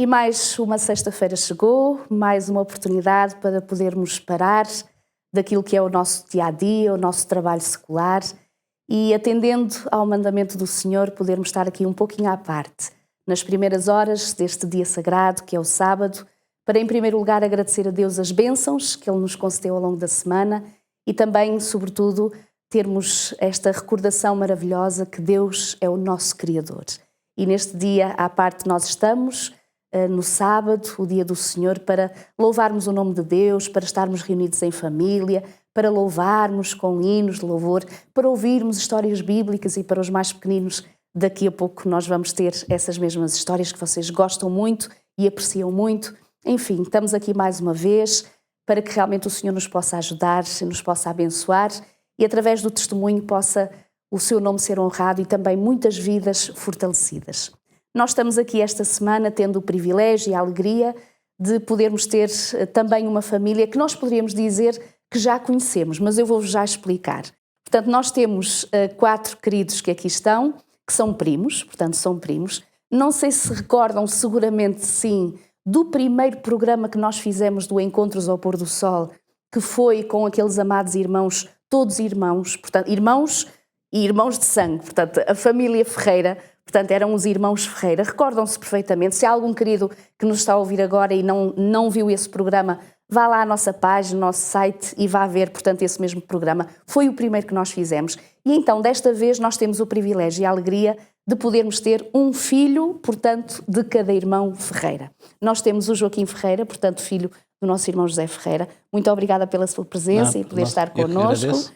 E mais uma sexta-feira chegou, mais uma oportunidade para podermos parar daquilo que é o nosso dia-a-dia, o nosso trabalho secular e, atendendo ao mandamento do Senhor, podermos estar aqui um pouquinho à parte, nas primeiras horas deste dia sagrado, que é o sábado, para, em primeiro lugar, agradecer a Deus as bênçãos que Ele nos concedeu ao longo da semana e também, sobretudo, termos esta recordação maravilhosa que Deus é o nosso Criador. E neste dia, à parte, nós estamos no sábado, o dia do Senhor, para louvarmos o nome de Deus, para estarmos reunidos em família, para louvarmos com hinos de louvor, para ouvirmos histórias bíblicas e para os mais pequeninos, daqui a pouco nós vamos ter essas mesmas histórias que vocês gostam muito e apreciam muito. Enfim, estamos aqui mais uma vez para que realmente o Senhor nos possa ajudar, nos possa abençoar e através do testemunho possa o seu nome ser honrado e também muitas vidas fortalecidas. Nós estamos aqui esta semana tendo o privilégio e a alegria de podermos ter também uma família que nós poderíamos dizer que já conhecemos, mas eu vou-vos já explicar. Portanto, nós temos 4 queridos que aqui estão, que são primos, portanto são primos. Não sei se recordam, seguramente sim, do primeiro programa que nós fizemos do Encontros ao Pôr do Sol, que foi com aqueles amados irmãos, todos irmãos, portanto, irmãos e irmãos de sangue, portanto, a família Ferreira, portanto, eram os irmãos Ferreira. Recordam-se perfeitamente. Se há algum querido que nos está a ouvir agora e não viu esse programa, vá lá à nossa página, no nosso site e vá ver, portanto, esse mesmo programa. Foi o primeiro que nós fizemos. E então, desta vez, nós temos o privilégio e a alegria de podermos ter um filho, portanto, de cada irmão Ferreira. Nós temos o Joaquim Ferreira, portanto, filho do nosso irmão José Ferreira. Muito obrigada pela sua presença e poder estar connosco.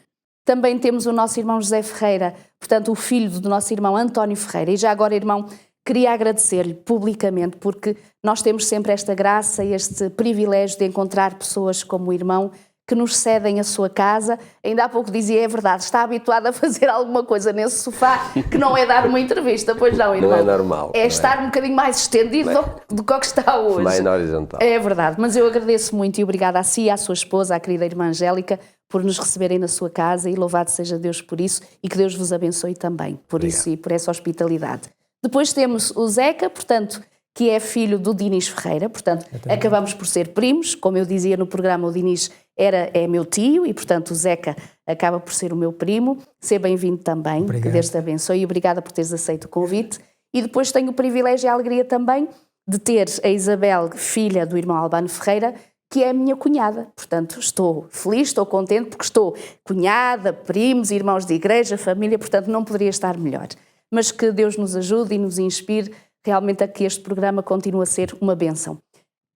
Também temos o nosso irmão José Ferreira, portanto, o filho do nosso irmão António Ferreira. E já agora, irmão, queria agradecer-lhe publicamente, porque nós temos sempre esta graça e este privilégio de encontrar pessoas como o irmão que nos cedem a sua casa. Ainda há pouco dizia, é verdade, está habituado a fazer alguma coisa nesse sofá que não é dar uma entrevista, pois não, irmão? Não é normal. É estar um bocadinho mais estendido do que o que está hoje. Mais na horizontal. É verdade, mas eu agradeço muito e obrigada a si e à sua esposa, à querida irmã Angélica, por nos receberem na sua casa e louvado seja Deus por isso e que Deus vos abençoe também por isso e por essa hospitalidade. Depois temos o Zeca, portanto, que é filho do Dinis Ferreira, portanto, acabamos por ser primos, como eu dizia no programa, o Dinis é meu tio e, portanto, o Zeca acaba por ser o meu primo. Seja bem-vindo também, obrigado. Que Deus te abençoe e obrigada por teres aceito o convite. E depois tenho o privilégio e a alegria também de ter a Isabel, filha do irmão Albano Ferreira, que é a minha cunhada. Portanto, estou feliz, estou contente porque estou cunhada, primos, irmãos de igreja, família, portanto, não poderia estar melhor. Mas que Deus nos ajude e nos inspire realmente a que este programa continue a ser uma bênção.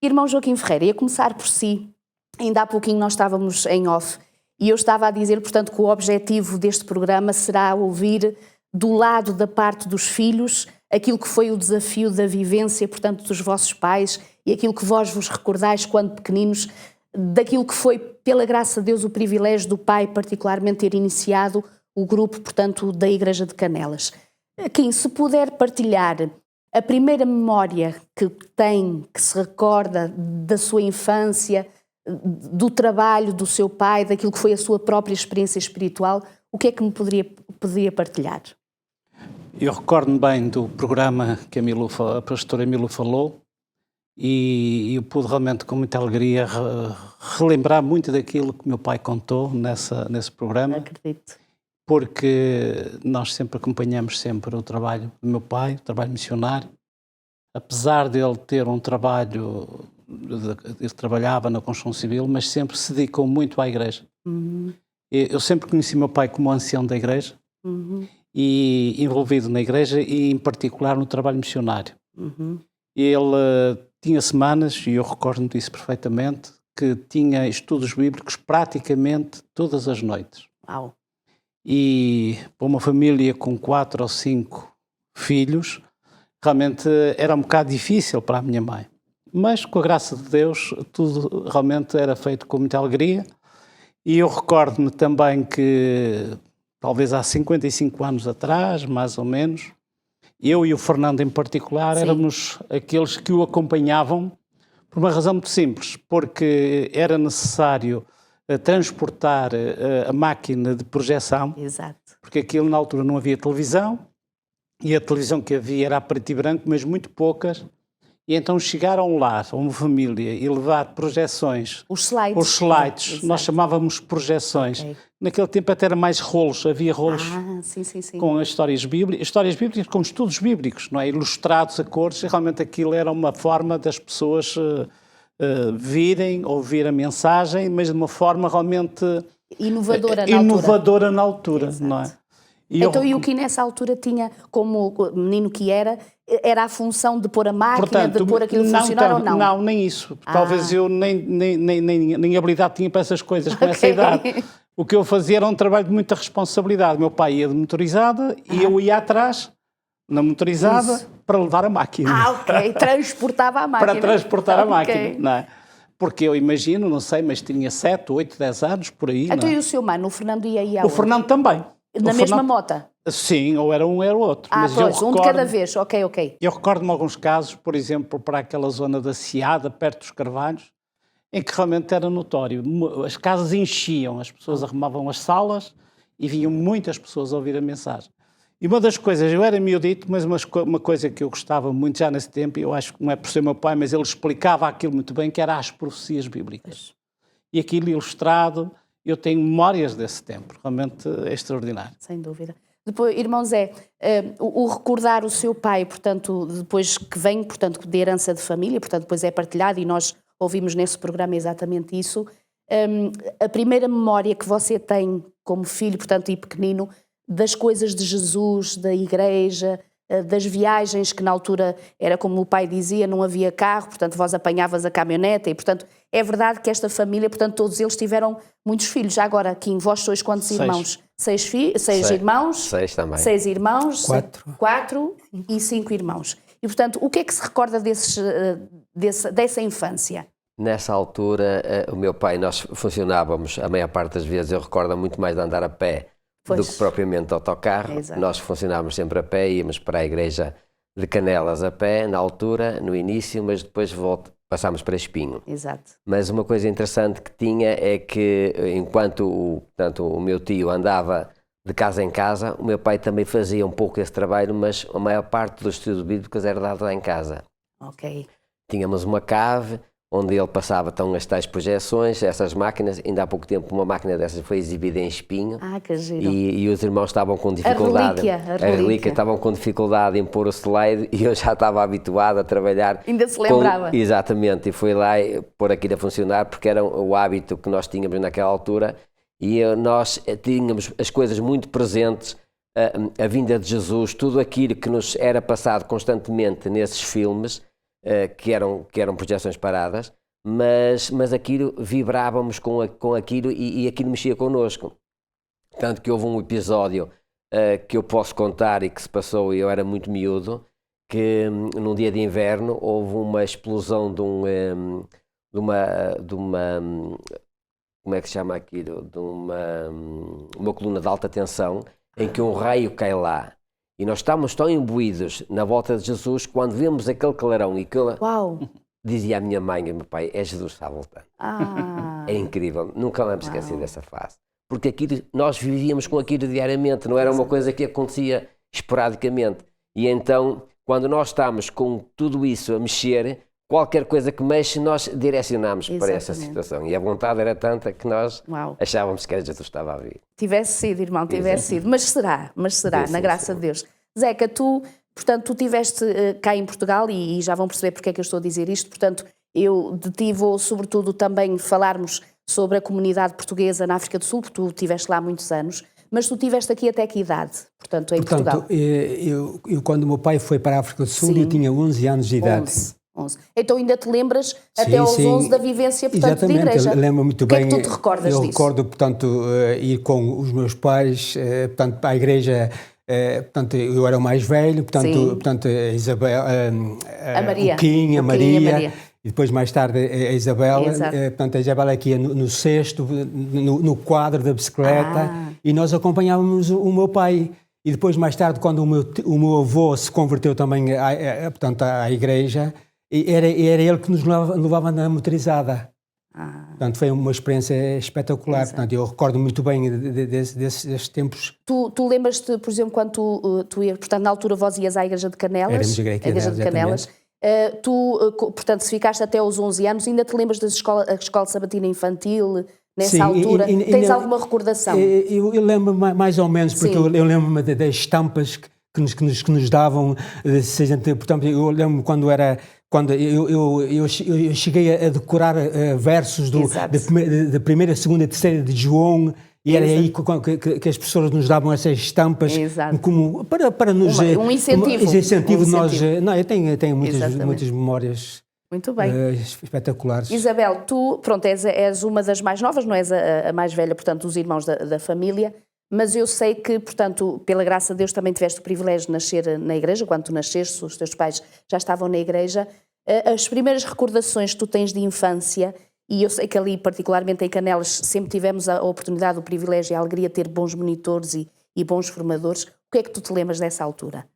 Irmão Joaquim Ferreira, ia começar por si. Ainda há pouquinho nós estávamos em off e eu estava a dizer, portanto, que o objetivo deste programa será ouvir do lado da parte dos filhos aquilo que foi o desafio da vivência, portanto, dos vossos pais e aquilo que vós vos recordais quando pequeninos, daquilo que foi, pela graça de Deus, o privilégio do pai particularmente ter iniciado o grupo, portanto, da Igreja de Canelas. Kim, se puder partilhar a primeira memória que tem, que se recorda da sua infância, do trabalho do seu pai, daquilo que foi a sua própria experiência espiritual, o que é que me poderia partilhar? Eu recordo-me bem do programa que a pastora Emilu falou e eu pude realmente com muita alegria relembrar muito daquilo que meu pai contou nesse programa. Acredito. Porque nós sempre acompanhamos sempre o trabalho do meu pai, o trabalho missionário. Apesar de ele ter um trabalho, ele trabalhava na construção civil, mas sempre se dedicou muito à igreja. Uhum. Eu sempre conheci meu pai como ancião da igreja e envolvido na igreja e em particular no trabalho missionário. Ele tinha semanas, e eu recordo-me disso perfeitamente, que tinha estudos bíblicos praticamente todas as noites. Uau! E para uma família com 4 ou 5 filhos, realmente era um bocado difícil para a minha mãe. Mas, com a graça de Deus, tudo realmente era feito com muita alegria. E eu recordo-me também que, talvez há 55 anos atrás, mais ou menos, eu e o Fernando em particular, sim, éramos aqueles que o acompanhavam por uma razão muito simples, porque era necessário transportar a máquina de projeção. Exato. Porque aquilo na altura não havia televisão, e a televisão que havia era a preto e branco, mas muito poucas, E então chegar a um lar, a uma família, e levar projeções. Os slides. Os slides, Exato. nós chamávamos projeções. Ok. Naquele tempo até era mais rolos, havia rolos Sim. com as histórias bíblicas, com estudos bíblicos, não é? Ilustrados a cores, e realmente aquilo era uma forma das pessoas virem, ouvir a mensagem, mas de uma forma realmente inovadora na altura, não é? E o que nessa altura tinha, como menino que era a função de pôr a máquina, portanto, de pôr aquilo a funcionar ou não? Não, nem isso. Talvez eu nem habilidade tinha para essas coisas com essa idade. O que eu fazia era um trabalho de muita responsabilidade. Meu pai ia de motorizada e eu ia atrás, na motorizada, para levar a máquina. Ok. Transportava a máquina. Para transportar a máquina, não é? Porque eu imagino, não sei, mas tinha 7, 8, 10 anos, por aí. Então não é? e o seu mano, o Fernando ia aí O Fernando também. Na mesma mota? Sim, ou era um, era o outro. Mas pois, um de cada vez, ok. Eu recordo-me alguns casos, por exemplo, para aquela zona da Seada, perto dos Carvalhos, em que realmente era notório. As casas enchiam, as pessoas arrumavam as salas e vinham muitas pessoas a ouvir a mensagem. E uma das coisas, eu era miudito, mas uma coisa que eu gostava muito já nesse tempo, eu acho que não é por ser meu pai, mas ele explicava aquilo muito bem, que era as profecias bíblicas. E aquilo ilustrado, eu tenho memórias desse tempo, realmente é extraordinário. Sem dúvida. Depois, irmão Zé, o recordar o seu pai, portanto, depois que vem, portanto, de herança de família, portanto, depois é partilhado e nós ouvimos nesse programa exatamente isso. A primeira memória que você tem como filho, portanto, e pequenino, das coisas de Jesus, da igreja, das viagens que na altura era como o pai dizia, não havia carro, portanto vós apanhavas a caminhoneta e portanto é verdade que esta família, portanto todos eles tiveram muitos filhos. Já agora, Kim, vós sois quantos irmãos? 6 irmãos? 6 também. 6 irmãos? 4 e 5 irmãos. E portanto, o que é que se recorda dessa infância? Nessa altura, o meu pai, nós funcionávamos, a maior parte das vezes, eu recordo muito mais de andar a pé do que propriamente de autocarro. Nós funcionávamos sempre a pé, íamos para a igreja de Canelas a pé, na altura, no início, mas depois passámos para Espinho. Exato. Mas uma coisa interessante que tinha é que, enquanto o meu tio andava de casa em casa, o meu pai também fazia um pouco esse trabalho, mas a maior parte dos estudos bíblicos era dado lá em casa. Ok. Tínhamos uma cave, onde ele passava então as tais projeções, essas máquinas. Ainda há pouco tempo uma máquina dessas foi exibida em Espinho. Que giro. E os irmãos estavam com dificuldade. A relíquia. Estavam com dificuldade em pôr o slide e eu já estava habituado a trabalhar. Ainda se lembrava. Exatamente, e fui lá pôr aquilo a funcionar porque era o hábito que nós tínhamos naquela altura e nós tínhamos as coisas muito presentes, a vinda de Jesus, tudo aquilo que nos era passado constantemente nesses filmes, que eram projeções paradas, mas aquilo, vibrávamos com aquilo e aquilo mexia connosco. Tanto que houve um episódio que eu posso contar e que se passou, e eu era muito miúdo, que num dia de inverno houve uma explosão de uma como é que se chama aquilo? De uma coluna de alta tensão, em que um raio cai lá. E nós estávamos tão imbuídos na volta de Jesus, quando vemos aquele clarão e aquela... Uau! Dizia a minha mãe e meu pai, é Jesus que está a voltar. É incrível, nunca me esqueci dessa fase. Porque aquilo, nós vivíamos com aquilo diariamente, não era uma coisa que acontecia esporadicamente. E então, quando nós estamos com tudo isso a mexer, qualquer coisa que mexe, nós direcionamos para essa situação. E a vontade era tanta que nós achávamos que Jesus estava a vir. Tivesse sido, irmão, tivesse sido. Mas será, sim, na graça de Deus. Zeca, tu estiveste cá em Portugal e já vão perceber porque é que eu estou a dizer isto. Portanto, eu de ti vou, sobretudo, também falarmos sobre a comunidade portuguesa na África do Sul, porque tu estiveste lá há muitos anos. Mas tu estiveste aqui até que idade, portanto, em Portugal? Eu, quando o meu pai foi para a África do Sul, eu tinha 11 anos de idade. 11. Então ainda te lembras até aos 11 da vivência, portanto, exatamente, de igreja? Lembro muito bem. O que é que tu te recordas disso? Eu recordo, portanto, ir com os meus pais, portanto, para a igreja, portanto, eu era o mais velho, portanto a Isabel, a Maria, o Kim, a Maria, e depois mais tarde a Isabela, portanto a Isabela aqui no cesto, no quadro da bicicleta, e nós acompanhávamos o meu pai. E depois, mais tarde, quando o meu avô se converteu também portanto, à igreja, era ele que nos levava na motorizada. Portanto, foi uma experiência espetacular. Portanto, eu recordo muito bem desses tempos. Tu lembras-te, por exemplo, quando tu ias, portanto, na altura vós ias à Igreja de Canelas, Éramos a Igreja de Canelas, Portanto, se ficaste até aos 11 anos, ainda te lembras da escola sabatina infantil, nessa Sim, altura? Tens alguma recordação? Eu lembro mais ou menos, porque eu lembro-me das estampas que nos davam. Se a gente, portanto, eu lembro quando eu cheguei a decorar versos da primeira, segunda e terceira de João. E era aí que as pessoas nos davam essas estampas como para nos... Um incentivo. Eu tenho muitas memórias muito bem. Espetaculares. Isabel, tu, pronto, és uma das mais novas, não és a mais velha, portanto, dos irmãos da família, mas eu sei que, portanto, pela graça de Deus também tiveste o privilégio de nascer na igreja. Quando tu nasceste, os teus pais já estavam na igreja. As primeiras recordações que tu tens de infância... E eu sei que ali, particularmente em Canelas, sempre tivemos a oportunidade, o privilégio e a alegria de ter bons monitores e bons formadores. O que é que tu te lembras dessa altura?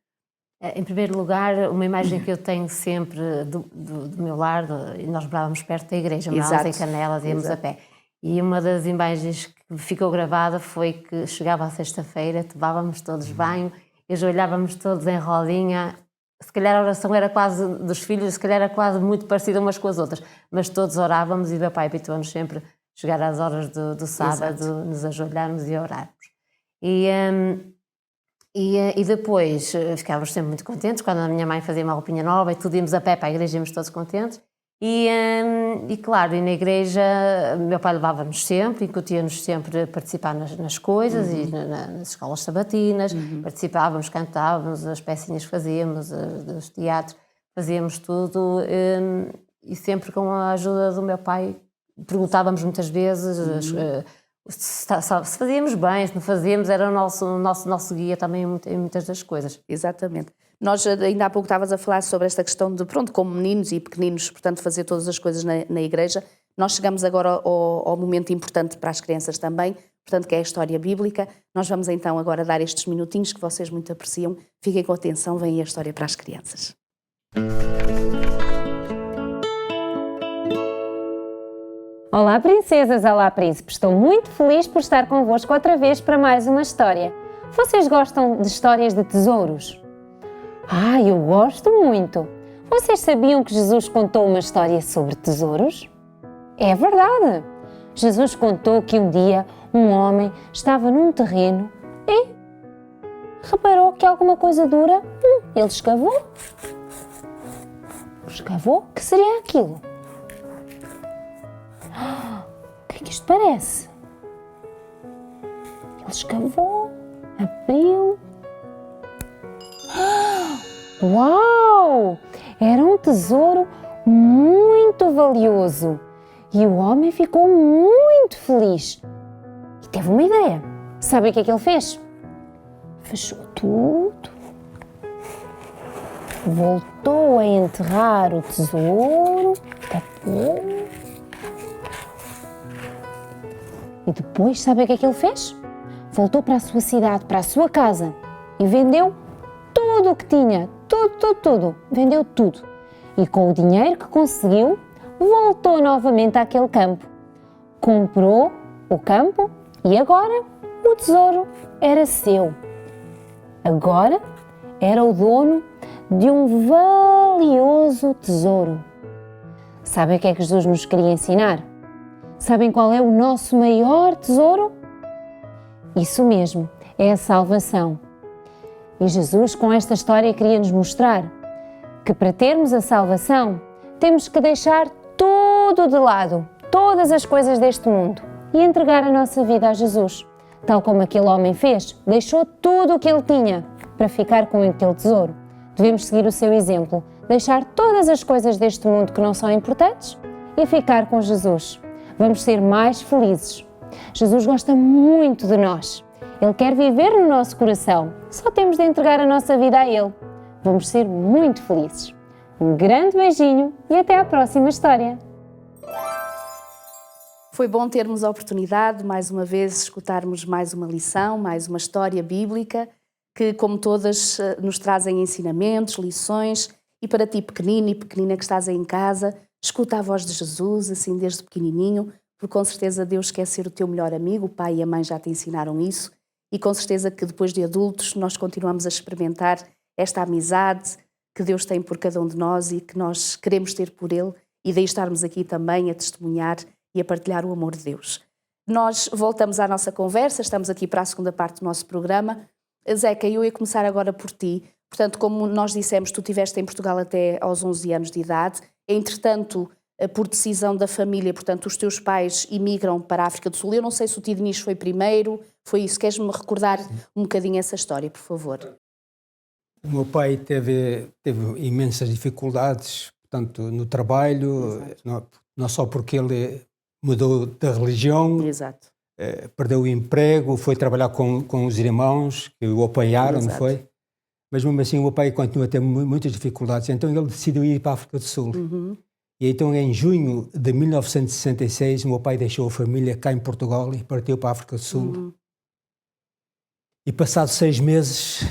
Em primeiro lugar, uma imagem que eu tenho sempre do meu lar, nós morávamos perto da igreja, morávamos em Canelas, íamos a pé. E uma das imagens que ficou gravada foi que chegava a sexta-feira, tomávamos todos banho, e ajoelhávamos todos em rodinha. Se calhar a oração era quase dos filhos, se calhar era quase muito parecida umas com as outras, mas todos orávamos e meu pai habituou-nos sempre a chegar às horas do sábado, nos ajoelharmos e orarmos. E depois ficávamos sempre muito contentes quando a minha mãe fazia uma roupinha nova e tudo íamos a pé para a igreja, íamos todos contentes. E claro, e na igreja meu pai levava-nos sempre, incutia-nos sempre a participar nas coisas e nas escolas sabatinas, participávamos, cantávamos, as pecinhas que fazíamos, dos teatros, fazíamos tudo e sempre com a ajuda do meu pai perguntávamos muitas vezes se fazíamos bem, se não fazíamos, era o nosso guia também em muitas das coisas. Exatamente. Nós ainda há pouco estavas a falar sobre esta questão de, pronto, como meninos e pequeninos, portanto, fazer todas as coisas na igreja. Nós chegamos agora ao momento importante para as crianças também, portanto, que é a história bíblica. Nós vamos então agora dar estes minutinhos que vocês muito apreciam. Fiquem com atenção, vem a história para as crianças. Olá princesas, olá príncipes, estou muito feliz por estar convosco outra vez para mais uma história. Vocês gostam de histórias de tesouros? Eu gosto muito! Vocês sabiam que Jesus contou uma história sobre tesouros? É verdade! Jesus contou que um dia um homem estava num terreno e reparou que alguma coisa dura, ele escavou. Escavou? Que seria aquilo? O que é que isto parece? Ele escavou, abriu. Uau! Era um tesouro muito valioso e o homem ficou muito feliz e teve uma ideia. Sabe o que é que ele fez? Fechou tudo, voltou a enterrar o tesouro, tapou. E depois, sabe o que é que ele fez? Voltou para a sua cidade, para a sua casa e vendeu tudo o que tinha, tudo, vendeu tudo. E com o dinheiro que conseguiu, voltou novamente àquele campo. Comprou o campo e agora o tesouro era seu. Agora era o dono de um valioso tesouro. Sabem o que é que Jesus nos queria ensinar? Sabem qual é o nosso maior tesouro? Isso mesmo, é a salvação. E Jesus, com esta história, queria nos mostrar que para termos a salvação, temos que deixar tudo de lado, todas as coisas deste mundo, e entregar a nossa vida a Jesus. Tal como aquele homem fez, deixou tudo o que ele tinha para ficar com aquele tesouro. Devemos seguir o seu exemplo, deixar todas as coisas deste mundo que não são importantes e ficar com Jesus. Vamos ser mais felizes. Jesus gosta muito de nós. Ele quer viver no nosso coração. Só temos de entregar a nossa vida a Ele. Vamos ser muito felizes. Um grande beijinho e até à próxima história. Foi bom termos a oportunidade, mais uma vez, escutarmos mais uma lição, mais uma história bíblica, que, como todas, nos trazem ensinamentos, lições. E para ti, pequenino e pequenina que estás aí em casa, escuta a voz de Jesus, assim desde pequenininho, porque com certeza Deus quer ser o teu melhor amigo, o pai e a mãe já te ensinaram isso, e com certeza que depois de adultos nós continuamos a experimentar esta amizade, que Deus tem por cada um de nós e que nós queremos ter por Ele, e daí estarmos aqui também a testemunhar e a partilhar o amor de Deus. Nós voltamos à nossa conversa, estamos aqui para a segunda parte do nosso programa. Zeca, eu ia começar agora por ti. Portanto, como nós dissemos, tu estiveste em Portugal até aos 11 anos de idade. Entretanto, por decisão da família, portanto, os teus pais imigram para a África do Sul. Eu não sei se o tio Denis foi primeiro, foi isso. Queres-me recordar um bocadinho essa história, por favor? O meu pai teve imensas dificuldades, portanto, no trabalho, não só porque ele mudou de religião, Exato. Perdeu o emprego, foi trabalhar com os irmãos que o apoiaram, Exato. não foi? Mas mesmo assim o meu pai continua a ter muitas dificuldades, então ele decidiu ir para a África do Sul. E então em junho de 1966 o meu pai deixou a família cá em Portugal e partiu para a África do Sul. E passados 6 meses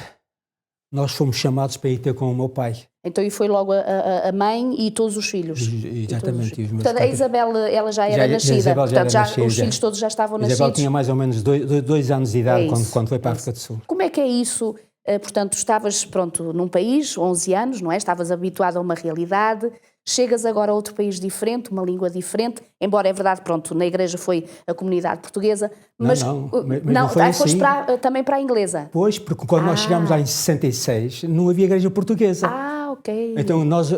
nós fomos chamados para ir ter com o meu pai. Então, e foi logo a mãe e todos os filhos? Exatamente. Os meus Portanto, a Isabel, ela já era nascida. Portanto, os filhos todos já estavam nascidos. Isabel tinha mais ou menos 2 anos de idade quando foi para a África do Sul. Como é que é isso? Portanto, estavas, num país, 11 anos, não é? Estavas habituado a uma realidade, chegas agora a outro país diferente, uma língua diferente, embora é verdade, na igreja foi a comunidade portuguesa, mas não foi assim. Foste também para a inglesa? Pois, porque quando nós chegámos lá em 66, não havia igreja portuguesa. Ok. Então nós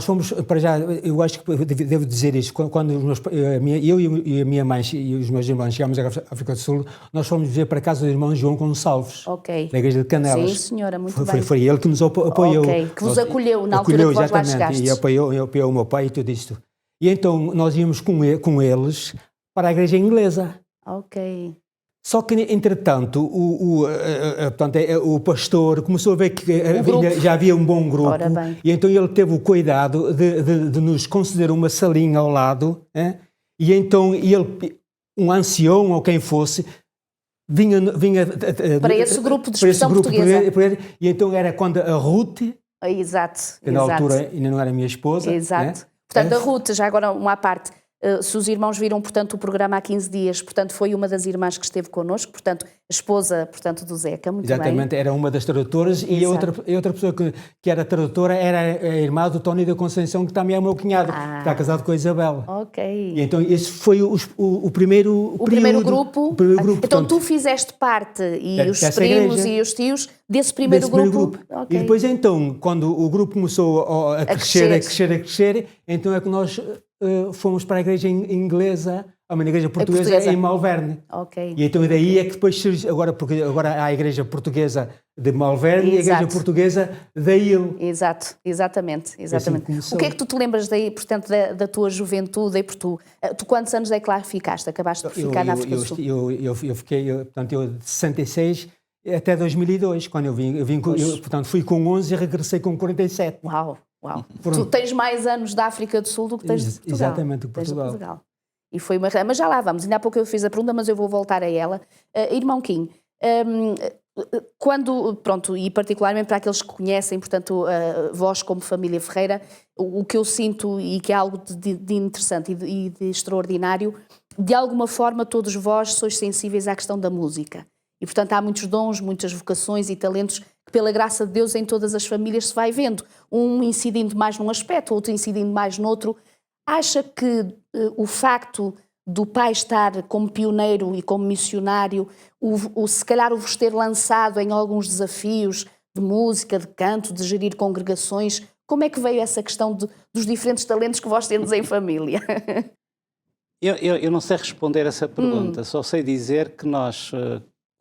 fomos, para já, eu acho que devo dizer isto, quando eu e a minha mãe e os meus irmãos chegámos à África do Sul, nós fomos viver para a casa do irmão João Gonçalves, da igreja de Canelas. Sim, senhora, muito bem. Foi ele que nos apoiou. Que vos acolheu na altura que vós lá chegastes. E apoiou o meu pai e tudo isto. E então nós íamos com eles para a igreja inglesa. Ok. Só que, entretanto, o pastor começou a ver que já havia um bom grupo, e então ele teve o cuidado de nos conceder uma salinha ao lado, e então ele, um ancião ou quem fosse, vinha para esse grupo de expressão portuguesa. E então era quando a Ruth, exato, que na altura ainda não era minha esposa. Exato. Portanto, a Ruth, já agora uma à parte, se os irmãos viram, portanto, o programa há 15 dias, portanto, foi uma das irmãs que esteve connosco, portanto, a esposa, portanto, do Zeca, muito Exatamente, bem. era uma das tradutoras. E a outra pessoa que era tradutora era a irmã do Tony da Conceição, que também é o meu cunhado, que está casado com a Isabel. Ok. E então esse foi o primeiro grupo. Então portanto, tu fizeste parte, e os primos e os tios, desse primeiro grupo. Okay. E depois então, quando o grupo começou a crescer, então é que nós fomos para a igreja inglesa, a igreja portuguesa em Malverne. Okay. E então daí é que depois surge, porque agora há a igreja portuguesa de Malverne e a igreja portuguesa da Ilha. Exatamente. Assim o que é que tu te lembras daí, portanto, da tua juventude? E tu quantos anos é que lá ficaste? Acabaste por ficar na África do Sul? Eu fiquei, portanto, de 66 até 2002, quando eu vim portanto, fui com 11 e regressei com 47. Uau. Tu tens mais anos da África do Sul do que tens de Portugal. Exatamente, de Portugal. E foi mas já lá vamos. Ainda há pouco eu fiz a pergunta, mas eu vou voltar a ela. Irmão Kim, e particularmente para aqueles que conhecem, portanto, vós como família Ferreira, o que eu sinto e que é algo de interessante e de extraordinário, de alguma forma todos vós sois sensíveis à questão da música. E, portanto, há muitos dons, muitas vocações e talentos que, pela graça de Deus, em todas as famílias se vai vendo. Um incidindo mais num aspecto, outro incidindo mais noutro. Acha que o facto do pai estar como pioneiro e como missionário, se calhar o vos ter lançado em alguns desafios de música, de canto, de gerir congregações, como é que veio essa questão dos diferentes talentos que vós tendes em família? Eu não sei responder essa pergunta, só sei dizer que nós,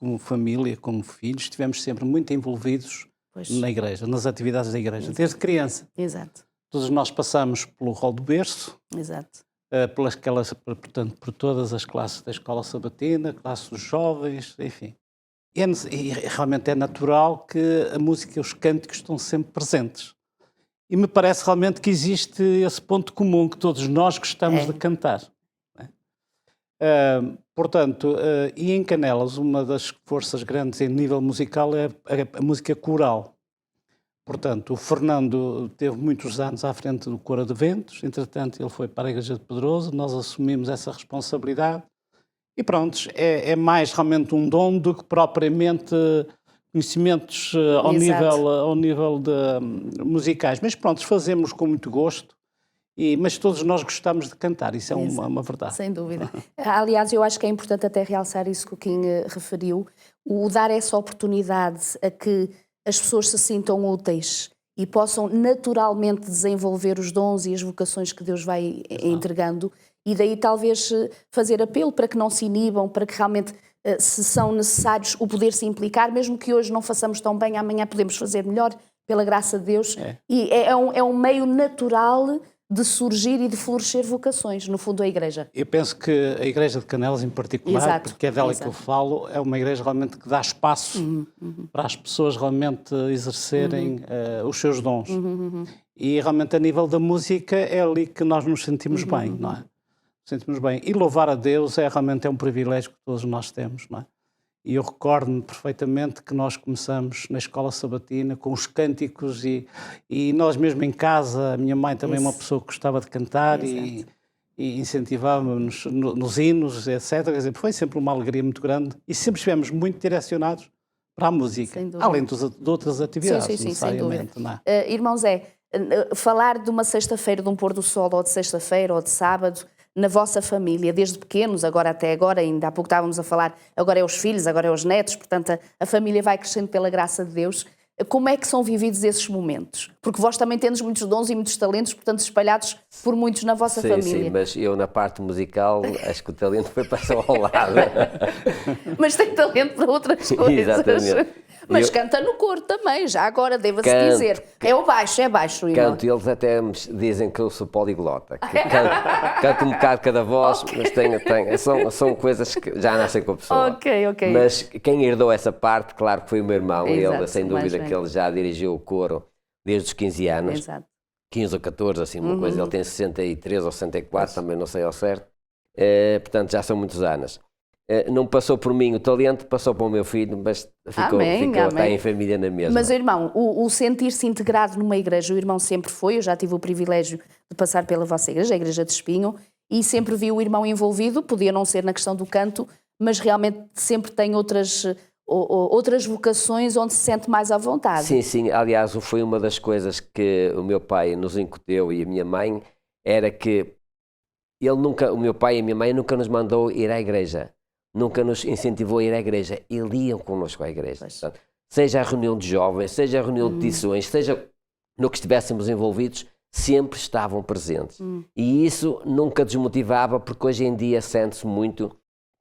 como família, como filhos, estivemos sempre muito envolvidos na igreja, nas atividades da igreja, desde criança. Exato. Todos nós passamos pelo rol do berço, exato. Portanto, por todas as classes da escola sabatina, classe dos jovens, enfim. E realmente é natural que a música e os cânticos estão sempre presentes. E me parece realmente que existe esse ponto comum, que todos nós gostamos de cantar. Portanto, e em Canelas, uma das forças grandes em nível musical é a música coral. Portanto, o Fernando teve muitos anos à frente do Coro de Ventos, entretanto ele foi para a Igreja de Pedroso, nós assumimos essa responsabilidade e pronto, é mais realmente um dom do que propriamente conhecimentos ao nível de musicais, mas pronto, fazemos com muito gosto, mas todos nós gostamos de cantar, isso é uma verdade. Sem dúvida. Aliás, eu acho que é importante até realçar isso que o Kim referiu, o dar essa oportunidade a que as pessoas se sintam úteis e possam naturalmente desenvolver os dons e as vocações que Deus vai entregando, e daí talvez fazer apelo para que não se inibam, para que realmente, se são necessários, o poder se implicar, mesmo que hoje não façamos tão bem, amanhã podemos fazer melhor, pela graça de Deus. E é um meio natural de surgir e de florescer vocações, no fundo, a Igreja. Eu penso que a Igreja de Canelas, em particular, porque é dela que eu falo, é uma igreja realmente que dá espaço para as pessoas realmente exercerem os seus dons. E realmente, a nível da música, é ali que nós nos sentimos bem, não é? Sentimos bem. E louvar a Deus realmente um privilégio que todos nós temos, não é? E eu recordo-me perfeitamente que nós começamos na escola sabatina com os cânticos e nós mesmo em casa, a minha mãe também é uma pessoa que gostava de cantar e incentivava-nos nos hinos, etc. Quer dizer, foi sempre uma alegria muito grande e sempre estivemos muito direcionados para a música, além de outras atividades, sim, sem dúvida. Não é? Irmão Zé, falar de uma sexta-feira, de um pôr do sol, ou de sexta-feira, ou de sábado, na vossa família, desde pequenos, agora até agora, ainda há pouco estávamos a falar, agora é os filhos, agora é os netos, portanto a família vai crescendo pela graça de Deus. Como é que são vividos esses momentos? Porque vós também tendes muitos dons e muitos talentos, portanto espalhados por muitos na vossa família. Sim, mas eu na parte musical acho que o talento foi passado ao lado. Mas tem talento para outras coisas. Exatamente. Mas canta no coro também, já agora, deva-se dizer. É baixo, irmão. Canto, eles até me dizem que eu sou poliglota. Canto um bocado cada voz, mas são coisas que já nascem com a pessoa. Ok. Mas quem herdou essa parte, claro que foi o meu irmão. Exato, ele, sem dúvida, que ele já dirigiu o coro desde os 15 anos. Exato. 15 ou 14, assim, uma coisa. Ele tem 63 ou 64, também não sei ao certo. Portanto, já são muitos anos. Não passou por mim o talento, passou para o meu filho, mas ficou está em família na mesma. Mas, irmão, o sentir-se integrado numa igreja, o irmão sempre foi, eu já tive o privilégio de passar pela vossa igreja, a Igreja de Espinho, e sempre vi o irmão envolvido, podia não ser na questão do canto, mas realmente sempre tem outras vocações onde se sente mais à vontade. Sim, aliás, foi uma das coisas que o meu pai nos incuteu e a minha mãe, era que o meu pai e a minha mãe nunca nos mandou ir à igreja. Nunca nos incentivou a ir à igreja. Eles iam connosco à igreja. Portanto, seja a reunião de jovens, seja a reunião de petições, seja no que estivéssemos envolvidos, sempre estavam presentes. E isso nunca desmotivava, porque hoje em dia sente-se muito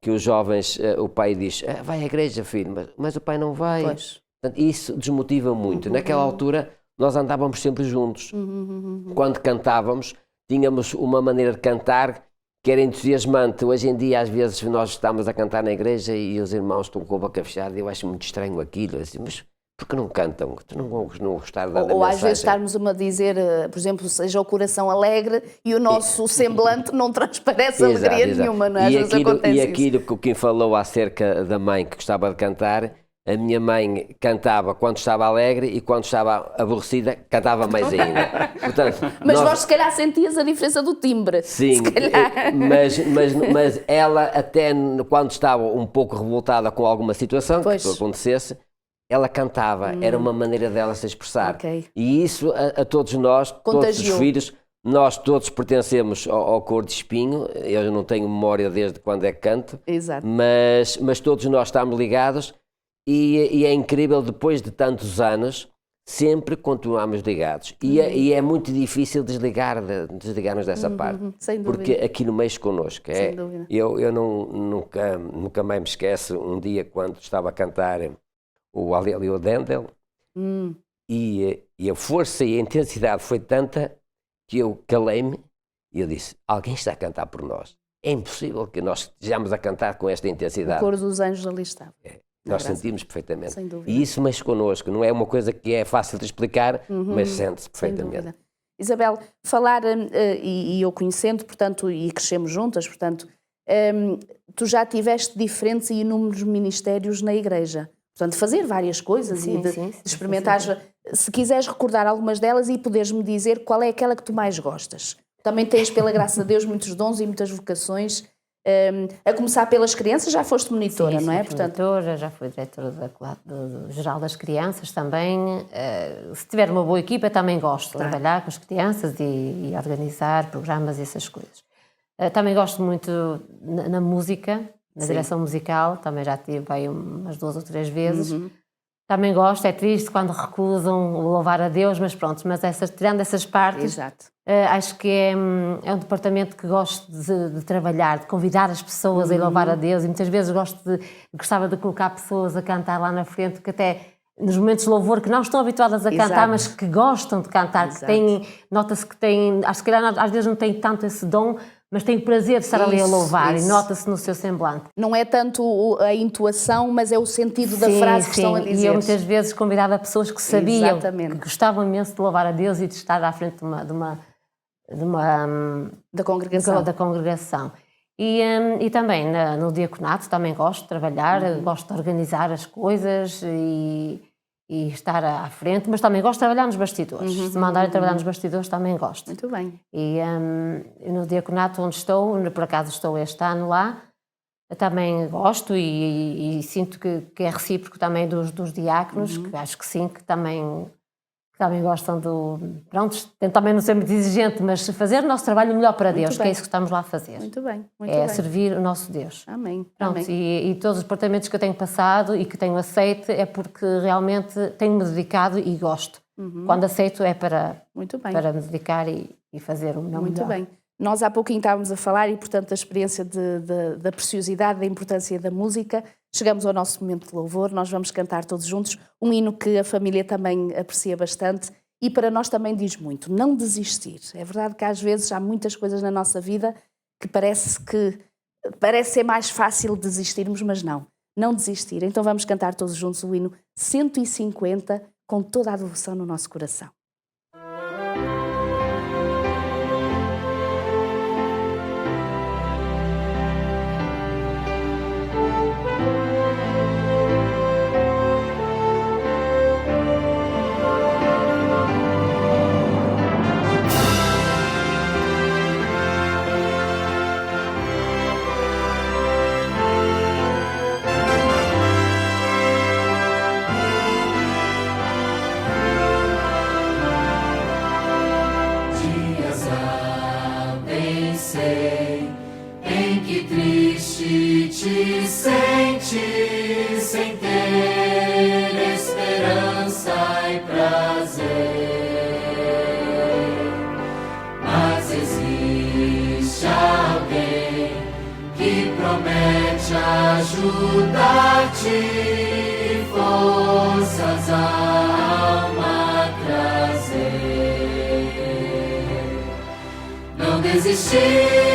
que os jovens, o pai diz, vai à igreja, filho, mas o pai não vai. Portanto, isso desmotiva muito. Naquela altura, nós andávamos sempre juntos. Quando cantávamos, tínhamos uma maneira de cantar que era entusiasmante. Hoje em dia, às vezes, nós estamos a cantar na igreja e os irmãos estão com a boca fechada e eu acho muito estranho aquilo. Assim, mas por que não cantam? Tu não gostar da mensagem? Ou às vezes estarmos a dizer, por exemplo, seja o coração alegre e o nosso semblante não transparece alegria nenhuma, não é? Às vezes acontece e aquilo que o Kim falou acerca da mãe que gostava de cantar, a minha mãe cantava quando estava alegre e quando estava aborrecida cantava mais ainda. Portanto, mas vós se calhar sentias a diferença do timbre. Sim, mas ela até quando estava um pouco revoltada com alguma situação que acontecesse, ela cantava, era uma maneira dela se expressar. E isso a todos nós, todos os filhos, nós todos pertencemos ao coro de Espinho. Eu não tenho memória desde quando é que canto. Exato. Mas todos nós estamos ligados. E é incrível, depois de tantos anos, sempre continuamos ligados. E é muito difícil desligar-nos dessa parte. Porque aquilo mexe connosco. Eu nunca mais me esqueço um dia quando estava a cantar o Alélio Dendel e a força e a intensidade foi tanta que eu calei-me e eu disse, alguém está a cantar por nós. É impossível que nós estejamos a cantar com esta intensidade. O coro dos anjos ali estava. Nós sentimos perfeitamente. E isso mexe connosco. Não é uma coisa que é fácil de explicar, mas sente-se perfeitamente. Isabel, falar, e eu conhecendo, portanto, e crescemos juntas, portanto, tu já tiveste diferentes e inúmeros ministérios na igreja. Portanto, fazer várias coisas e de experimentar. Se quiseres recordar algumas delas e poderes-me dizer qual é aquela que tu mais gostas. Também tens, pela graça de Deus, muitos dons e muitas vocações. A começar pelas crianças, já foste monitora, sim, não é? Fui monitora, já fui diretora geral das crianças também. Se tiver uma boa equipa, também gosto de trabalhar com as crianças e organizar programas e essas coisas. Também gosto muito na música, na direção musical, também já tive aí umas 2 ou 3 vezes. Também gosto, é triste quando recusam o louvar a Deus, mas pronto, tirando essas partes, acho que é um departamento que gosto de trabalhar, de convidar as pessoas a louvar a Deus, e muitas vezes gostava de colocar pessoas a cantar lá na frente, que até nos momentos de louvor, que não estão habituadas a cantar, mas que gostam de cantar, que têm, nota-se que têm, acho que às vezes não têm tanto esse dom, mas têm prazer de estar ali a louvar, e nota-se no seu semblante. Não é tanto a intuação, mas é o sentido da frase que estão a dizer. E eu muitas vezes convidava pessoas que sabiam, que gostavam imenso de louvar a Deus e de estar à frente da congregação. E também no diaconato também gosto de trabalhar, gosto de organizar as coisas e estar à frente, mas também gosto de trabalhar nos bastidores. Se mandarem trabalhar nos bastidores, também gosto. Muito bem. E no diaconato onde estou, por acaso estou este ano lá, também gosto e sinto que é recíproco também dos diáconos, que acho que sim, que também gostam pronto, tento também não ser muito exigente, mas fazer o nosso trabalho melhor para Deus, que é isso que estamos lá a fazer. Muito bem. Servir o nosso Deus. Amém. Pronto, Amém. E todos os departamentos que eu tenho passado e que tenho aceito é porque realmente tenho-me dedicado e gosto. Quando aceito é para me dedicar e fazer o meu melhor. Muito bem. Nós há pouquinho estávamos a falar e, portanto, da experiência da preciosidade, da importância da música. Chegamos ao nosso momento de louvor, nós vamos cantar todos juntos um hino que a família também aprecia bastante e para nós também diz muito, não desistir. É verdade que às vezes há muitas coisas na nossa vida que parece ser mais fácil desistirmos, mas não desistir. Então vamos cantar todos juntos o hino 150 com toda a devoção no nosso coração. Sem ter esperança e prazer, mas existe alguém que promete ajudar-te e forças a alma trazer. Não desistir.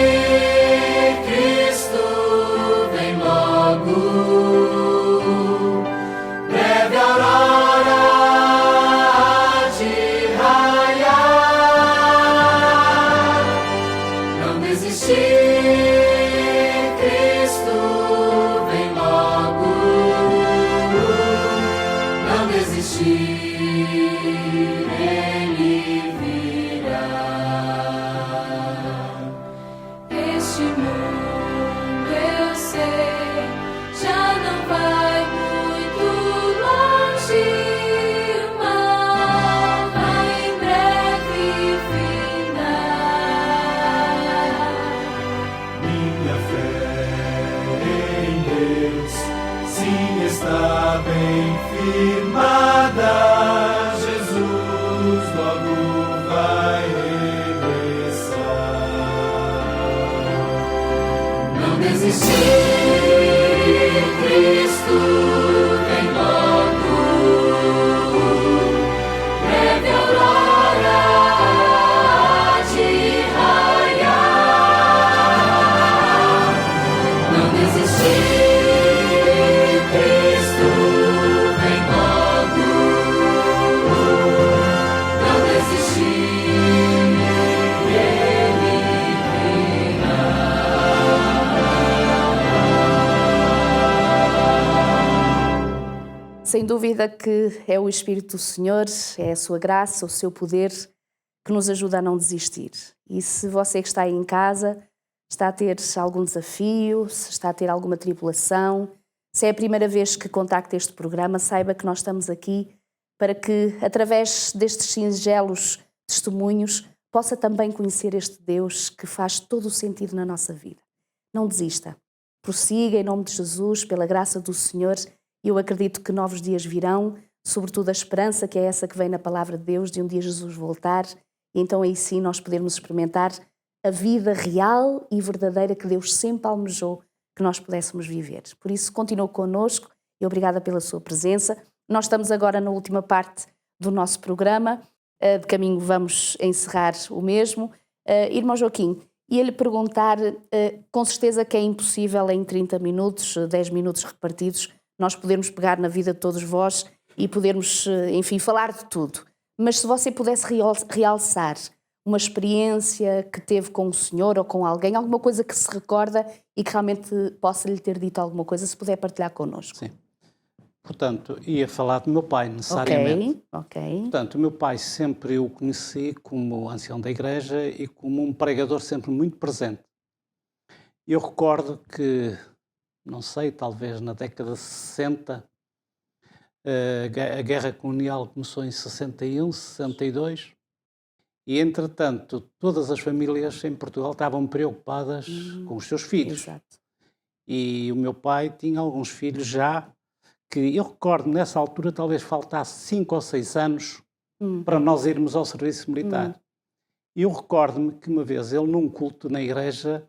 Sem dúvida que é o Espírito do Senhor, é a sua graça, o seu poder que nos ajuda a não desistir. E se você que está aí em casa está a ter algum desafio, se está a ter alguma tribulação, se é a primeira vez que contacta este programa, saiba que nós estamos aqui para que, através destes singelos testemunhos, possa também conhecer este Deus que faz todo o sentido na nossa vida. Não desista. Prossiga em nome de Jesus, pela graça do Senhor. Eu acredito que novos dias virão, sobretudo a esperança, que é essa que vem na palavra de Deus, de um dia Jesus voltar, e então aí sim nós podermos experimentar a vida real e verdadeira que Deus sempre almejou que nós pudéssemos viver. Por isso, continue connosco e obrigada pela sua presença. Nós estamos agora na última parte do nosso programa, de caminho vamos encerrar o mesmo. Irmão Joaquim, ia-lhe perguntar, com certeza que é impossível em 30 minutos, 10 minutos repartidos, nós podermos pegar na vida de todos vós e podermos, enfim, falar de tudo. Mas se você pudesse realçar uma experiência que teve com o Senhor ou com alguém, alguma coisa que se recorda e que realmente possa lhe ter dito alguma coisa, se puder partilhar connosco. Sim. Portanto, ia falar do meu pai, necessariamente. Ok. Portanto, o meu pai sempre eu conheci como ancião da igreja e como um pregador sempre muito presente. Eu recordo que, não sei, talvez na década de 60, a guerra colonial começou em 61, 62, e, entretanto, todas as famílias em Portugal estavam preocupadas com os seus filhos. Exato. E o meu pai tinha alguns filhos já, que eu recordo, nessa altura, talvez faltasse 5 ou 6 anos para nós irmos ao serviço militar. E eu recordo-me que uma vez ele, num culto na igreja,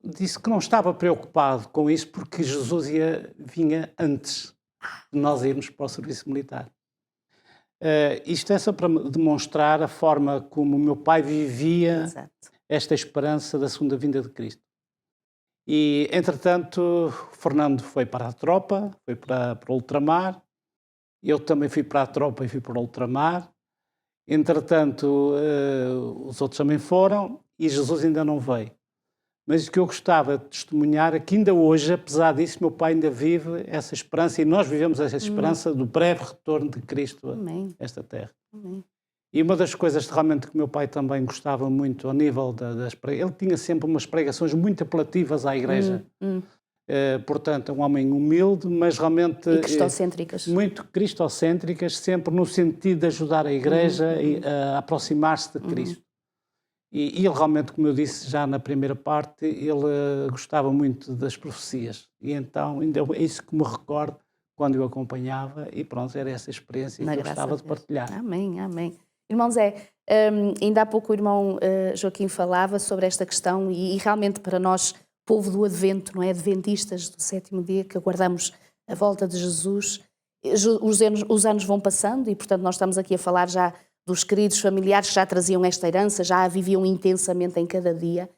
disse que não estava preocupado com isso porque Jesus vinha antes de nós irmos para o serviço militar. Isto é só para demonstrar a forma como o meu pai vivia esta esperança da segunda vinda de Cristo. E, entretanto, Fernando foi para a tropa, foi para o ultramar, eu também fui para a tropa e fui para o ultramar. Entretanto, os outros também foram e Jesus ainda não veio. Mas o que eu gostava de testemunhar é que ainda hoje, apesar disso, meu pai ainda vive essa esperança e nós vivemos essa esperança do breve retorno de Cristo a esta terra. Amém. E uma das coisas realmente que meu pai também gostava muito ao nível das pregações, ele tinha sempre umas pregações muito apelativas à igreja. Portanto, é um homem humilde, mas realmente... E cristocêntricas. Muito cristocêntricas, sempre no sentido de ajudar a igreja a aproximar-se de Cristo. E ele realmente, como eu disse já na primeira parte, ele gostava muito das profecias. E então, ainda é isso que me recordo quando eu acompanhava e pronto, era essa experiência que eu gostava de partilhar. Amém, amém. Irmão Zé, ainda há pouco o irmão Joaquim falava sobre esta questão e realmente para nós, povo do Advento, não é? Adventistas do sétimo dia, que aguardamos a volta de Jesus, os anos vão passando e, portanto, nós estamos aqui a falar já dos queridos familiares que já traziam esta herança, já a viviam intensamente em cada dia.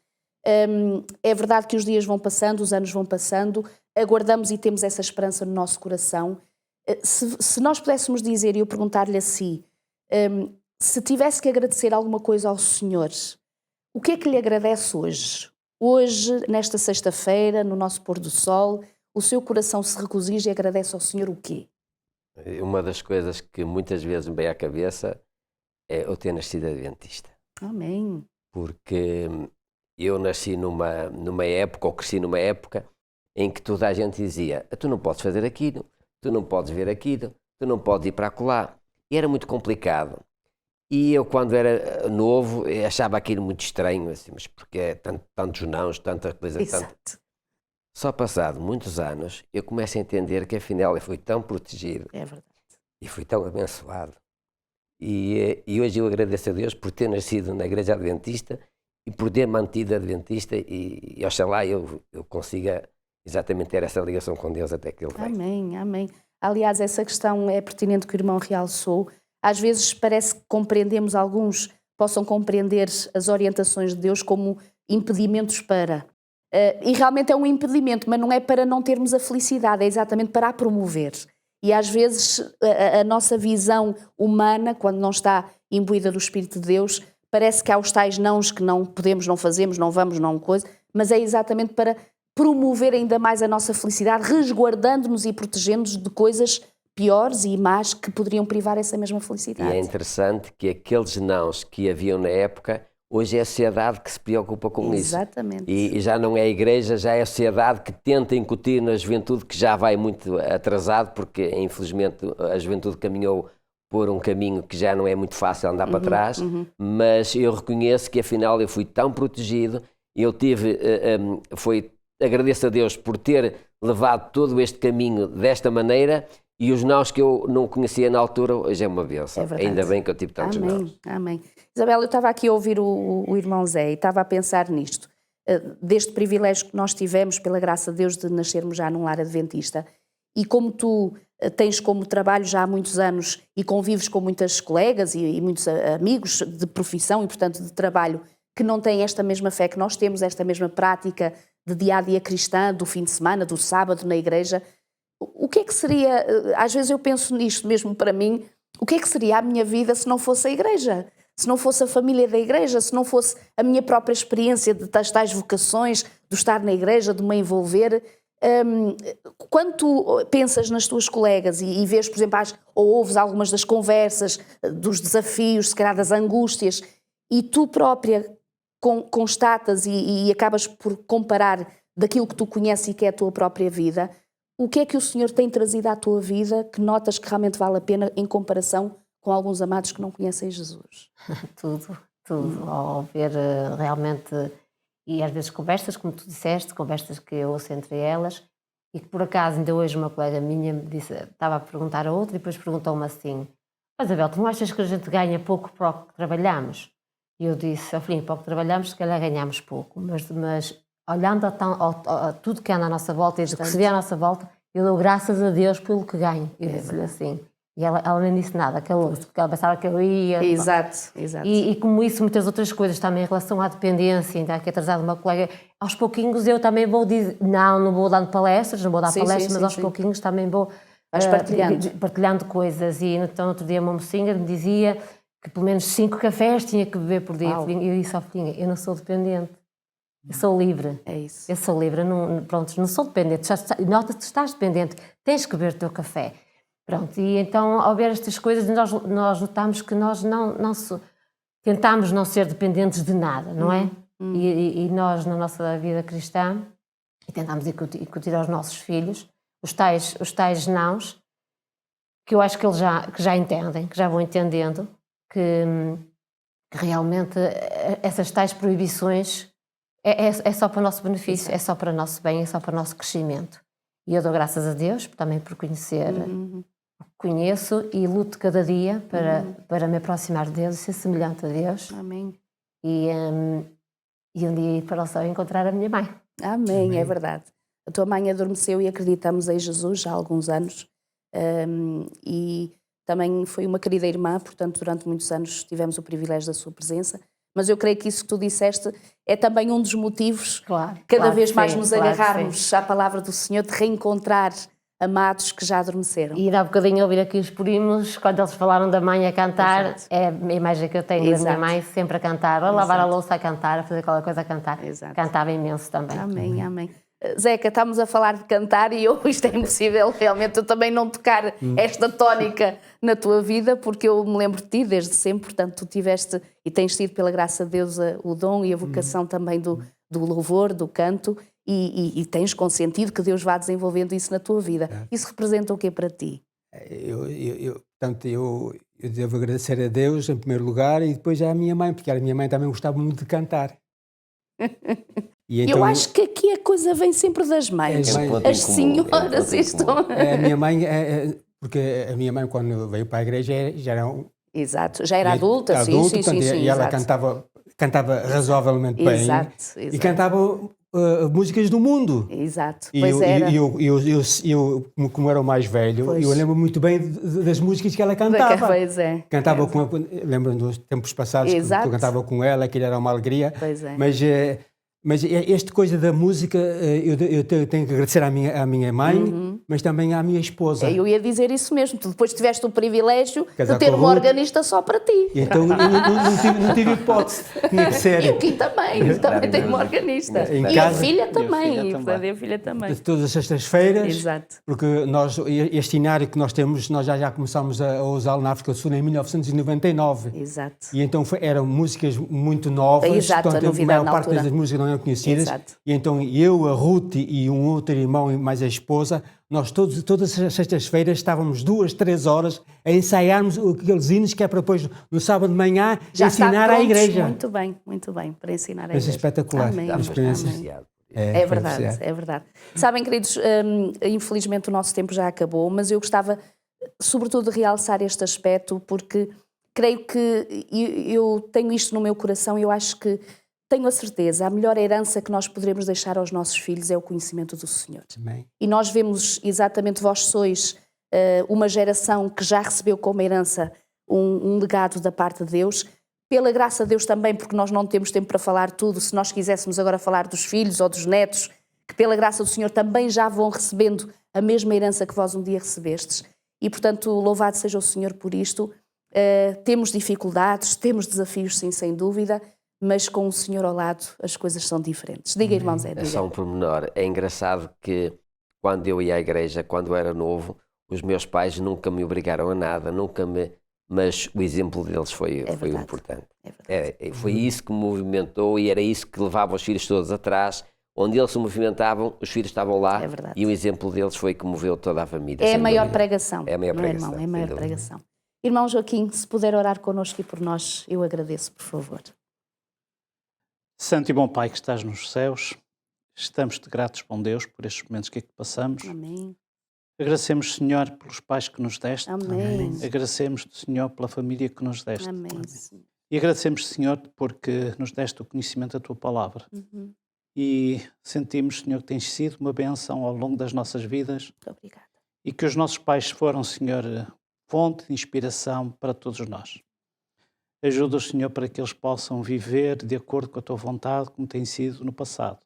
É verdade que os dias vão passando, os anos vão passando, aguardamos e temos essa esperança no nosso coração. Se nós pudéssemos dizer, e eu perguntar-lhe a si, se tivesse que agradecer alguma coisa ao Senhor, o que é que lhe agradece hoje? Hoje, nesta sexta-feira, no nosso pôr do sol, o seu coração se regozija e agradece ao Senhor o quê? Uma das coisas que muitas vezes me vem à cabeça é eu ter nascido adventista. Amém. Porque eu nasci numa época, ou cresci numa época, em que toda a gente dizia: tu não podes fazer aquilo, tu não podes ver aquilo, tu não podes ir para acolá. E era muito complicado. E eu, quando era novo, achava aquilo muito estranho, assim, mas porque é tantos nãos, tanta coisa. Exato. Só passado muitos anos, eu começo a entender que afinal eu fui tão protegido. É verdade. E fui tão abençoado. E hoje eu agradeço a Deus por ter nascido na Igreja Adventista e por ter mantido Adventista e oxalá eu consiga exatamente ter essa ligação com Deus até que Ele venha. Amém, amém. Aliás, essa questão é pertinente que o irmão realçou. Às vezes parece que compreendemos, alguns possam compreender as orientações de Deus como impedimentos para. E realmente é um impedimento, mas não é para não termos a felicidade, é exatamente para a promover. E às vezes a nossa visão humana, quando não está imbuída do Espírito de Deus, parece que há os tais nãos que não podemos, não fazemos, não vamos, não coisa, mas é exatamente para promover ainda mais a nossa felicidade, resguardando-nos e protegendo-nos de coisas piores e más que poderiam privar essa mesma felicidade. E é interessante que aqueles nãos que haviam na época, hoje é a sociedade que se preocupa com isso. Exatamente. E já não é a igreja, já é a sociedade que tenta incutir na juventude, que já vai muito atrasado, porque infelizmente a juventude caminhou por um caminho que já não é muito fácil andar para trás, mas eu reconheço que afinal eu fui tão protegido, eu tive, agradeço a Deus por ter levado todo este caminho desta maneira, e os nãos que eu não conhecia na altura, hoje é uma bênção. Ainda bem que eu tive tantos nãos. Amém. Isabel, eu estava aqui a ouvir o irmão Zé e estava a pensar nisto, deste privilégio que nós tivemos, pela graça de Deus, de nascermos já num lar adventista. E como tu tens como trabalho já há muitos anos e convives com muitas colegas e muitos amigos de profissão e, portanto, de trabalho, que não têm esta mesma fé que nós temos, esta mesma prática de dia-a-dia cristã, do fim de semana, do sábado na igreja, o que é que seria, às vezes eu penso nisto mesmo para mim, o que é que seria a minha vida se não fosse a igreja? Se não fosse a família da igreja, se não fosse a minha própria experiência de tais vocações, de estar na igreja, de me envolver. Quando tu pensas nas tuas colegas e vês, por exemplo, ou ouves algumas das conversas, dos desafios, se calhar das angústias, e tu própria constatas e acabas por comparar daquilo que tu conheces e que é a tua própria vida, o que é que o Senhor tem trazido à tua vida que notas que realmente vale a pena em comparação com alguns amados que não conhecem Jesus? Tudo. Ao ver realmente, e às vezes conversas, como tu disseste, conversas que eu ouço entre elas, e que por acaso ainda hoje uma colega minha me disse, estava a perguntar a outra e depois perguntou-me assim: mas Abel, tu não achas que a gente ganha pouco para o que trabalhamos? E eu disse, filhinho, para o que trabalhamos se calhar ganhamos pouco, mas olhando a tudo que anda à nossa volta e do que se vê à nossa volta, eu dou graças a Deus pelo que ganho. Eu disse-lhe assim. E ela nem disse nada, calou-se, porque ela pensava que eu ia... Exato. E como isso, muitas outras coisas também em relação à dependência, ainda aqui atrasado uma colega, aos pouquinhos eu também vou dizer, não vou dando palestras, não vou dar palestras, mas aos pouquinhos também vou partilhando coisas. E então outro dia uma mocinha me dizia que pelo menos 5 cafés tinha que beber por dia. E eu disse ao filhinho, eu não sou dependente, eu sou livre. É isso. Eu sou livre, não sou dependente. Nota-te, estás dependente, tens que beber o teu café. Pronto, e então ao ver estas coisas nós notamos que nós tentamos não ser dependentes de nada, não é? E nós na nossa vida cristã tentamos incutir aos nossos filhos os tais nãos, que eu acho que eles já entendem, que já vão entendendo que realmente essas tais proibições é só para o nosso benefício, é só para o nosso bem, é só para o nosso crescimento. E eu dou graças a Deus também por conhecer... Conheço e luto cada dia para me aproximar de Deus e ser semelhante a Deus. Amém. E um dia ir para o céu encontrar a minha mãe. Amém, é verdade. A tua mãe adormeceu e acreditamos em Jesus já há alguns anos. E também foi uma querida irmã, portanto, durante muitos anos tivemos o privilégio da sua presença. Mas eu creio que isso que tu disseste é também um dos motivos, cada vez mais nos agarrarmos à palavra do Senhor, de reencontrar amados que já adormeceram. E dá um bocadinho a ouvir aqui os primos, quando eles falaram da mãe a cantar, exato. É a imagem que eu tenho da minha mãe, sempre a cantar, a lavar a louça a cantar, a fazer qualquer coisa a cantar. Exato. Cantava imenso também. Amém, amém. Zeca, estamos a falar de cantar e isto é impossível realmente eu também não tocar esta tónica na tua vida, porque eu me lembro de ti desde sempre, portanto tu tiveste e tens tido pela graça de Deus o dom e a vocação também do louvor, do canto, e tens consentido que Deus vá desenvolvendo isso na tua vida. Isso representa o quê para ti? Portanto, eu devo agradecer a Deus em primeiro lugar e depois à minha mãe, porque a minha mãe também gostava muito de cantar. E então, eu acho que aqui a coisa vem sempre das mães. As senhoras estão... A minha mãe, porque a minha mãe quando veio para a igreja já era... Exato, já era adulta, sim, portanto, sim, e ela cantava razoavelmente bem. Exato. E cantava músicas do mundo. Exato, pois era. E eu, como era o mais velho, eu lembro muito bem das músicas que ela cantava. Pois é. Cantava com... Lembro dos tempos passados que eu cantava com ela, que era uma alegria. Pois é. Mas Mas esta coisa da música, eu tenho que agradecer à minha mãe, mas também à minha esposa. Eu ia dizer isso mesmo. Tu depois tiveste o privilégio de ter uma organista só para ti. E então não tive hipótese. Tinha que ser. E o Kim também tem uma organista. E a filha também. E a filha também. De todas as sextas-feiras. Exato. Porque este inário que nós temos, nós já começámos a usá-lo na África do Sul em 1999. Exato. E então eram músicas muito novas. Exato, portanto, a novidade maior na parte altura. das músicas não eram conhecidas. Exato. E então eu, a Ruth e um outro irmão, mais a esposa, nós todas as sextas-feiras estávamos 2, 3 horas a ensaiarmos aqueles hinos que é para depois, no sábado de manhã, Já ensinar à igreja. Muito bem, para ensinar à Mas igreja. é espetacular. Amém. A experiência. Amém. É verdade, é verdade. Sabem, queridos, infelizmente o nosso tempo já acabou, mas eu gostava sobretudo de realçar este aspecto, porque creio que eu tenho isto no meu coração e eu acho que tenho a certeza, a melhor herança que nós poderemos deixar aos nossos filhos é o conhecimento do Senhor. Amém. E nós vemos exatamente, vós sois uma geração que já recebeu como herança um legado da parte de Deus, pela graça de Deus também, porque nós não temos tempo para falar tudo, se nós quiséssemos agora falar dos filhos ou dos netos, que pela graça do Senhor também já vão recebendo a mesma herança que vós um dia recebestes. E, portanto, louvado seja o Senhor por isto. Temos dificuldades, temos desafios, sim, sem dúvida, mas com o Senhor ao lado as coisas são diferentes. Diga, irmão Zé. É só um pormenor. É engraçado que quando eu ia à igreja, quando era novo, os meus pais nunca me obrigaram a nada, mas o exemplo deles foi importante. Foi isso que me movimentou e era isso que levava os filhos todos atrás. Onde eles se movimentavam, os filhos estavam lá e o exemplo deles foi que moveu toda a família. É a maior pregação. É a maior pregação. Irmão, é a maior pregação. Irmão Joaquim, se puder orar connosco e por nós, eu agradeço, por favor. Santo e bom Pai que estás nos céus, estamos-te gratos, bom Deus, por estes momentos que aqui passamos. Amém. Agradecemos, Senhor, pelos pais que nos deste. Amém. Agradecemos, Senhor, pela família que nos deste. Amém. E agradecemos, Senhor, porque nos deste o conhecimento da Tua Palavra. E sentimos, Senhor, que tens sido uma bênção ao longo das nossas vidas. Muito obrigada. E que os nossos pais foram, Senhor, fonte de inspiração para todos nós. Ajuda-os, Senhor, para que eles possam viver de acordo com a Tua vontade, como tem sido no passado.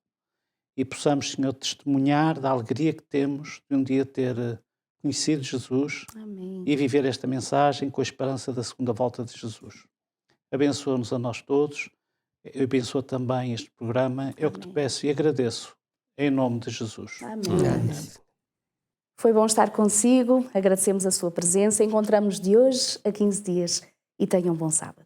E possamos, Senhor, testemunhar da alegria que temos de um dia ter conhecido Jesus. Amém. E viver esta mensagem com a esperança da segunda volta de Jesus. Abençoa-nos a nós todos. Abençoa também este programa. É o que te peço e agradeço. Em nome de Jesus. Amém. Foi bom estar consigo. Agradecemos a sua presença. Encontramos-nos de hoje a 15 dias e tenham um bom sábado.